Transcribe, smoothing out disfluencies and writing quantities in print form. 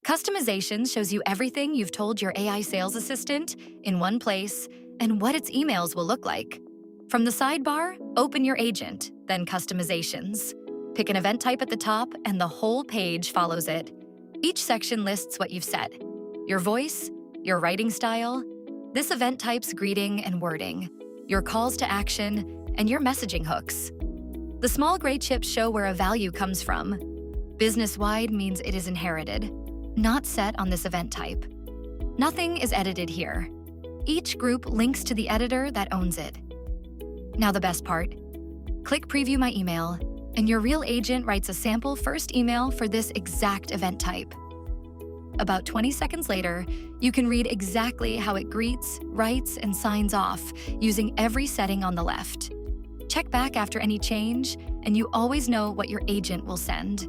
Customization shows you everything you've told your AI sales assistant in one place and what its emails will look like. From the sidebar, open your agent, then Customizations. Pick an event type at the top, and the whole page follows it. Each section lists what you've said: your voice, your writing style, this event type's greeting and wording, your calls to action, and your messaging hooks. The small gray chips show where a value comes from. Business-wide means it is inherited, not set on this event type. Nothing is edited here. Each group links to the editor that owns it. Now the best part. Click Preview My Email, and your real agent writes a sample first email for this exact event type. About 20 seconds later, you can read exactly how it greets, writes, and signs off using every setting on the left. Check back after any change, and you always know what your agent will send.